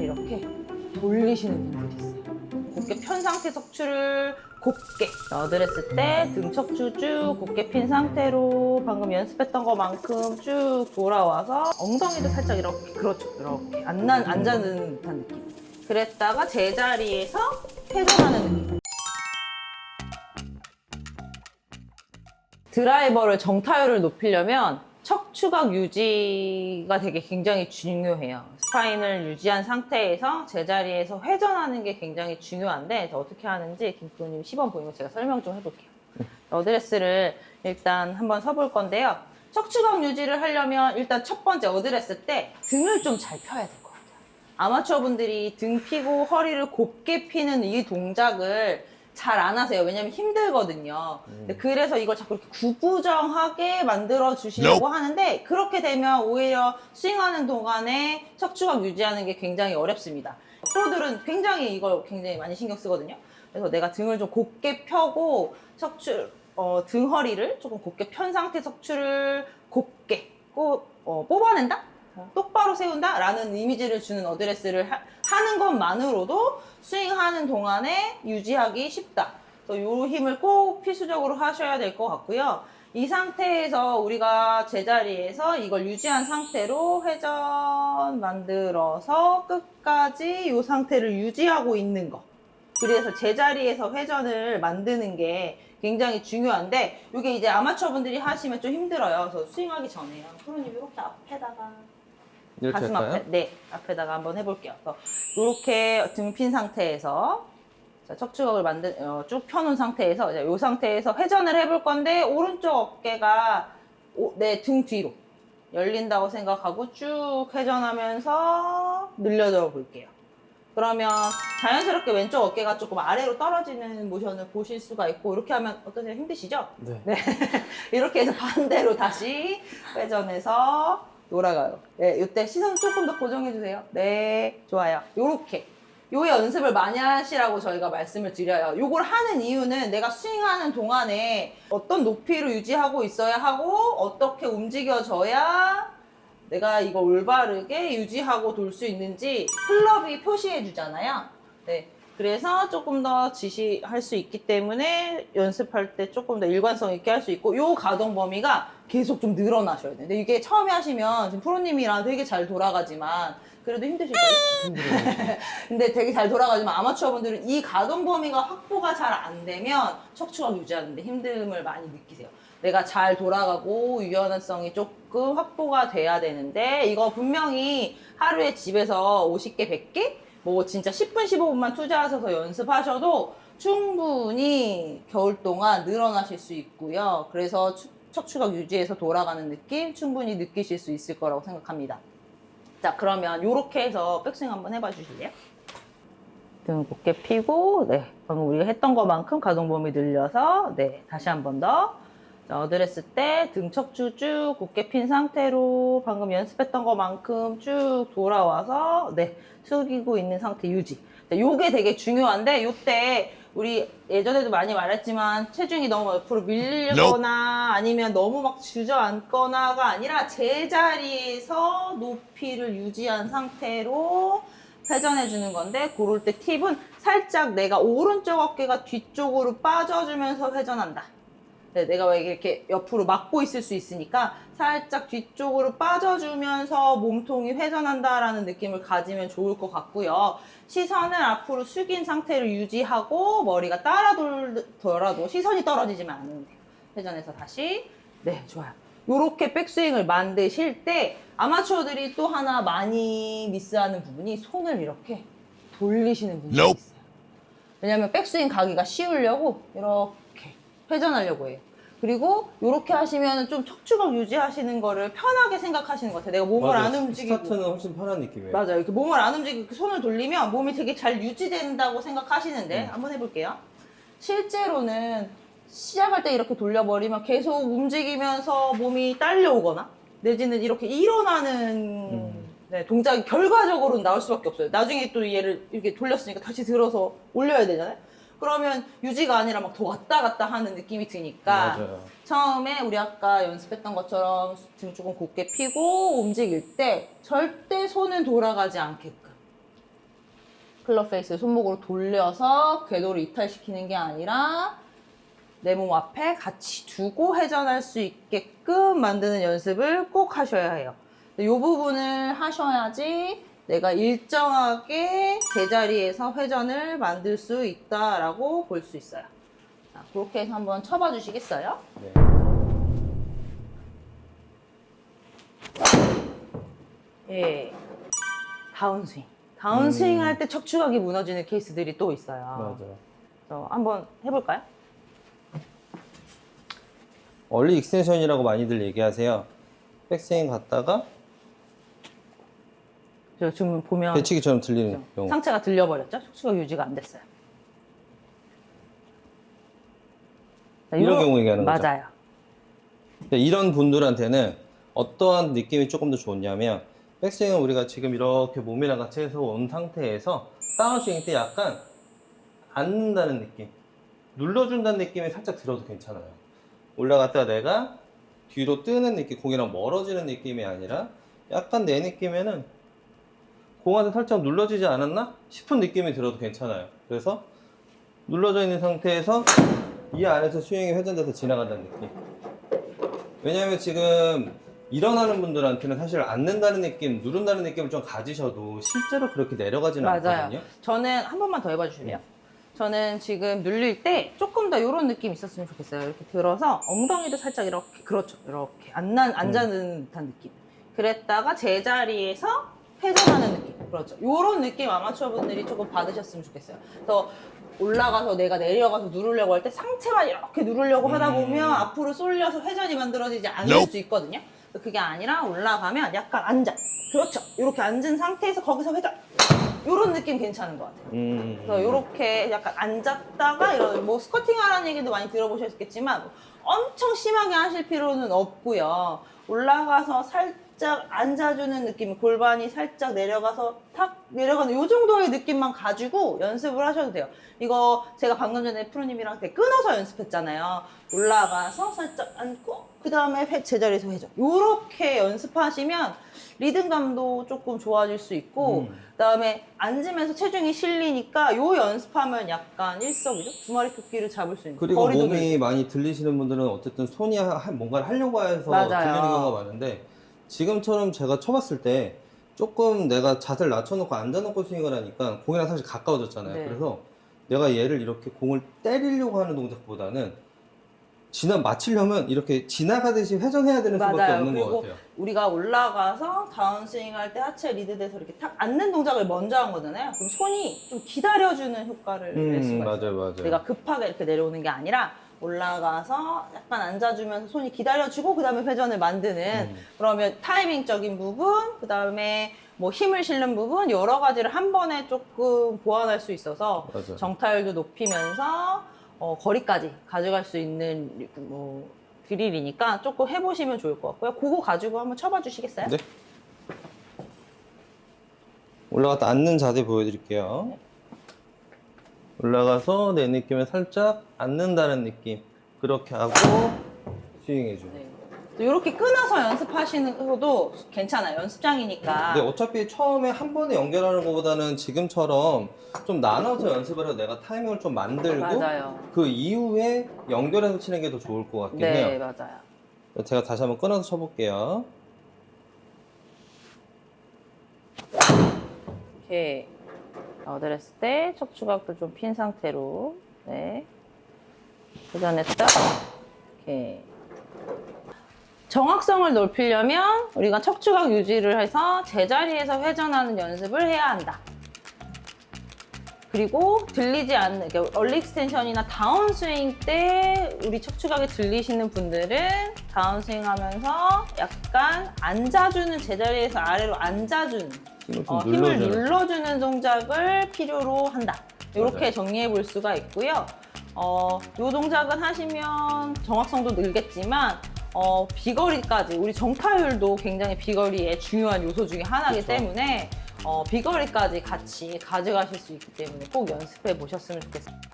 이렇게 돌리시는 분들이 있어요. 곧게 편 상태 척추를 곧게 어드레스 때 등 척추 쭉 곧게 핀 상태로 방금 연습했던 것만큼 쭉 돌아와서 엉덩이도 살짝 이렇게, 그렇죠, 이렇게 앉아는 듯한 느낌. 그랬다가 제자리에서 회전하는 느낌. 드라이버를 정타율을 높이려면 척추각 유지가 되게 굉장히 중요해요. 스파인을 유지한 상태에서 제자리에서 회전하는 게 굉장히 중요한데 어떻게 하는지 김프로님 시범 보이면 제가 설명 좀 해볼게요. 어드레스를 일단 한번 서볼 건데요. 척추각 유지를 하려면 일단 첫 번째 어드레스 때 등을 좀 잘 펴야 될 것 같아요. 아마추어 분들이 등 피고 허리를 곱게 피는 이 동작을 잘 안 하세요. 왜냐면 힘들거든요. 그래서 이걸 자꾸 이렇게 구부정하게 만들어 주시려고 하는데 그렇게 되면 오히려 스윙하는 동안에 척추각 유지하는 게 굉장히 어렵습니다. 프로들은 굉장히 이걸 굉장히 많이 신경 쓰거든요. 그래서 내가 등을 좀 곧게 펴고 등 허리를 조금 곧게 편 상태 척추를 곧게 뽑아낸다? 똑바로 세운다? 라는 이미지를 주는 어드레스를 하는 것만으로도 스윙하는 동안에 유지하기 쉽다. 그래서 이 힘을 꼭 필수적으로 하셔야 될 것 같고요. 이 상태에서 우리가 제자리에서 이걸 유지한 상태로 회전 만들어서 끝까지 이 상태를 유지하고 있는 거. 그래서 제자리에서 회전을 만드는 게 굉장히 중요한데 이게 이제 아마추어 분들이 하시면 좀 힘들어요. 그래서 스윙하기 전에요. 프로님 이렇게 앞에다가 이렇게 가슴 할까요? 앞에, 네, 앞에다가 한번 해볼게요. 이렇게 등 핀 상태에서 척추각을 쭉 펴놓은 상태에서 이 상태에서 회전을 해볼 건데 오른쪽 어깨가 내 등 뒤로 열린다고 생각하고 쭉 회전하면서 늘려져 볼게요. 그러면 자연스럽게 왼쪽 어깨가 조금 아래로 떨어지는 모션을 보실 수가 있고 이렇게 하면 어떠세요? 힘드시죠? 네. 네. 이렇게 해서 반대로 다시 회전해서 돌아가요. 네, 이때 시선 조금 더 고정해 주세요. 네, 좋아요. 요렇게. 요 연습을 많이 하시라고 저희가 말씀을 드려요. 요걸 하는 이유는 내가 스윙하는 동안에 어떤 높이로 유지하고 있어야 하고 어떻게 움직여져야 내가 이거 올바르게 유지하고 돌 수 있는지 클럽이 표시해 주잖아요. 네. 그래서 조금 더 지시할 수 있기 때문에 연습할 때 조금 더 일관성 있게 할 수 있고 요 가동 범위가 계속 좀 늘어나셔야 돼요. 근데 이게 처음에 하시면 지금 프로님이랑 되게 잘 돌아가지만 그래도 힘드실걸요? 힘들어요. 근데 되게 잘 돌아가지만 아마추어 분들은 이 가동 범위가 확보가 잘 안 되면 척추각 유지하는데 힘듦을 많이 느끼세요. 내가 잘 돌아가고 유연성이 조금 확보가 돼야 되는데 이거 분명히 하루에 집에서 50개, 100개? 뭐 진짜 10분, 15분만 투자하셔서 연습하셔도 충분히 겨울 동안 늘어나실 수 있고요. 그래서 척추각 유지해서 돌아가는 느낌 충분히 느끼실 수 있을 거라고 생각합니다. 자, 그러면 이렇게 해서 백스윙 한번 해봐 주실래요? 등 곧게 펴고, 네. 방금 우리가 했던 것만큼 가동 범위 늘려서, 네. 다시 한 번 더. 자, 어드레스 때 등 척추 쭉 곧게 핀 상태로 방금 연습했던 것만큼 쭉 돌아와서, 네. 숙이고 있는 상태 유지. 자, 요게 되게 중요한데, 요때 우리 예전에도 많이 말했지만 체중이 너무 옆으로 밀리거나 아니면 너무 막 주저앉거나가 아니라 제자리에서 높이를 유지한 상태로 회전해 주는 건데 그럴 때 팁은 살짝 내가 오른쪽 어깨가 뒤쪽으로 빠져주면서 회전한다. 네, 내가 왜 이렇게 옆으로 막고 있을 수 있으니까 살짝 뒤쪽으로 빠져주면서 몸통이 회전한다라는 느낌을 가지면 좋을 것 같고요. 시선을 앞으로 숙인 상태로 유지하고 머리가 따라 돌더라도 시선이 떨어지지만 않으면 돼요. 회전해서 다시. 네, 좋아요. 요렇게 백스윙을 만드실 때 아마추어들이 또 하나 많이 미스하는 부분이 손을 이렇게 돌리시는 분들이 있어요. 왜냐면 백스윙 가기가 쉬우려고 이렇게 회전하려고 해요. 그리고 이렇게 하시면 좀 척추각 유지하시는 거를 편하게 생각하시는 것 같아요. 내가 몸을 맞아요. 안 움직이고. 스타트는 훨씬 편한 느낌이에요. 맞아요. 이렇게 몸을 안 움직이고 이렇게 손을 돌리면 몸이 되게 잘 유지된다고 생각하시는데 한번 해볼게요. 실제로는 시작할 때 이렇게 돌려버리면 계속 움직이면서 몸이 딸려오거나 내지는 이렇게 일어나는 네, 동작이 결과적으로는 나올 수밖에 없어요. 나중에 또 얘를 이렇게 돌렸으니까 다시 들어서 올려야 되잖아요. 그러면 유지가 아니라 막 더 왔다 갔다 하는 느낌이 드니까 맞아요. 처음에 우리 아까 연습했던 것처럼 등 조금 곧게 펴고 움직일 때 절대 손은 돌아가지 않게끔 클럽 페이스를 손목으로 돌려서 궤도를 이탈시키는 게 아니라 내 몸 앞에 같이 두고 회전할 수 있게끔 만드는 연습을 꼭 하셔야 해요. 이 부분을 하셔야지 내가 일정하게 제자리에서 회전을 만들 수 있다라고 볼 수 있어요. 자, 그렇게 해서 한번 쳐봐 주시겠어요? 네. 예. 다운스윙. 다운스윙 할 때 척추각이 무너지는 케이스들이 또 있어요. 맞아요. 그래서 한번 해볼까요? 얼리 익스텐션이라고 많이들 얘기하세요. 백스윙 갔다가 저 지금 보면 배치기처럼 들리는 경우. 상체가 들려버렸죠? 척추각 유지가 안 됐어요. 자, 이런 요런- 경우 얘기하는 거죠? 맞아요. 이런 분들한테는 어떠한 느낌이 조금 더 좋냐면 백스윙은 우리가 지금 이렇게 몸이랑 같이 해서 온 상태에서 다운스윙 때 약간 앉는다는 느낌, 눌러준다는 느낌이 살짝 들어도 괜찮아요. 올라갔다가 내가 뒤로 뜨는 느낌, 공이랑 멀어지는 느낌이 아니라 약간 내 느낌에는 공한테 살짝 눌러지지 않았나 싶은 느낌이 들어도 괜찮아요. 그래서 눌러져 있는 상태에서 이 안에서 스윙이 회전돼서 지나간다는 느낌. 왜냐하면 지금 일어나는 분들한테는 사실 앉는다는 느낌, 누른다는 느낌을 좀 가지셔도 실제로 그렇게 내려가지는 맞아요. 않거든요. 저는 한 번만 더 해봐 주실래요? 저는 지금 눌릴 때 조금 더 이런 느낌 있었으면 좋겠어요. 이렇게 들어서 엉덩이도 살짝 이렇게, 그렇죠. 이렇게 앉아는 듯한 느낌. 그랬다가 제자리에서 회전하는 느낌. 그렇죠. 이런 느낌 아마추어 분들이 조금 받으셨으면 좋겠어요. 그래서 올라가서 내가 내려가서 누르려고 할 때 상체만 이렇게 누르려고 하다 보면 앞으로 쏠려서 회전이 만들어지지 않을 수 있거든요. 그게 아니라 올라가면 약간 앉아. 그렇죠. 이렇게 앉은 상태에서 거기서 회전. 이런 느낌 괜찮은 것 같아요. 그래서 이렇게 약간 앉았다가 이런 뭐 스쿼팅 하라는 얘기도 많이 들어보셨겠지만 엄청 심하게 하실 필요는 없고요. 올라가서 살짝 앉아주는 느낌, 골반이 살짝 내려가서 탁 내려가는 이 정도의 느낌만 가지고 연습을 하셔도 돼요. 이거 제가 방금 전에 프로님이랑 되게 끊어서 연습했잖아요. 올라가서 살짝 앉고 그 다음에 제자리에서 회전. 이렇게 연습하시면 리듬감도 조금 좋아질 수 있고 그 다음에 앉으면서 체중이 실리니까 이 연습하면 약간 일석이조 두 마리 토끼를 잡을 수 있는. 그리고 거리도 몸이 길고. 많이 들리시는 분들은 어쨌든 손이 뭔가를 하려고 해서 맞아요. 들리는 경우가 많은데 지금처럼 제가 쳐봤을 때 조금 내가 자세를 낮춰놓고 앉아놓고 스윙을 하니까 공이랑 사실 가까워졌잖아요. 네. 그래서 내가 얘를 이렇게 공을 때리려고 하는 동작보다는 맞추려면 이렇게 지나가듯이 회전해야 되는 수밖에 맞아요. 없는 것 그리고 같아요. 우리가 올라가서 다운스윙 할 때 하체 리드돼서 이렇게 탁 앉는 동작을 먼저 한 거잖아요. 그럼 손이 좀 기다려주는 효과를 낼 수가 있어요. 맞아요. 내가 급하게 이렇게 내려오는 게 아니라 올라가서 약간 앉아주면서 손이 기다려주고 그 다음에 회전을 만드는 그러면 타이밍적인 부분, 그 다음에 뭐 힘을 실는 부분 여러 가지를 한 번에 조금 보완할 수 있어서 맞아요. 정타율도 높이면서 거리까지 가져갈 수 있는 뭐 드릴이니까 조금 해보시면 좋을 것 같고요. 그거 가지고 한번 쳐봐 주시겠어요? 네. 올라갔다 앉는 자세 보여드릴게요. 네. 올라가서 내 느낌에 살짝 앉는다는 느낌. 그렇게 하고 스윙해주고. 네. 이렇게 끊어서 연습하시는 것도 괜찮아요. 연습장이니까. 근데 어차피 처음에 한 번에 연결하는 것보다는 지금처럼 좀 나눠서 연습을 해서 내가 타이밍을 좀 만들고 맞아요. 그 이후에 연결해서 치는 게 더 좋을 것 같긴 네, 해요. 맞아요. 제가 다시 한번 끊어서 쳐볼게요. 이렇게 얻으랬을 때 척추각도 좀 핀 상태로 네. 회전했다. 이렇게. 정확성을 높이려면 우리가 척추각 유지를 해서 제자리에서 회전하는 연습을 해야 한다. 그리고 들리지 않는, 그러니까 얼리 익스텐션이나 다운스윙 때 우리 척추각이 들리시는 분들은 다운스윙 하면서 약간 앉아주는, 제자리에서 아래로 앉아주는, 힘을 눌러주는 동작을 필요로 한다. 이렇게 맞아요. 정리해 볼 수가 있고요. 이 동작은 하시면 정확성도 늘겠지만 비거리까지, 우리 정타율도 굉장히 비거리의 중요한 요소 중에 하나이기 그쵸. 때문에 비거리까지 같이 가져가실 수 있기 때문에 꼭 연습해 보셨으면 좋겠습니다.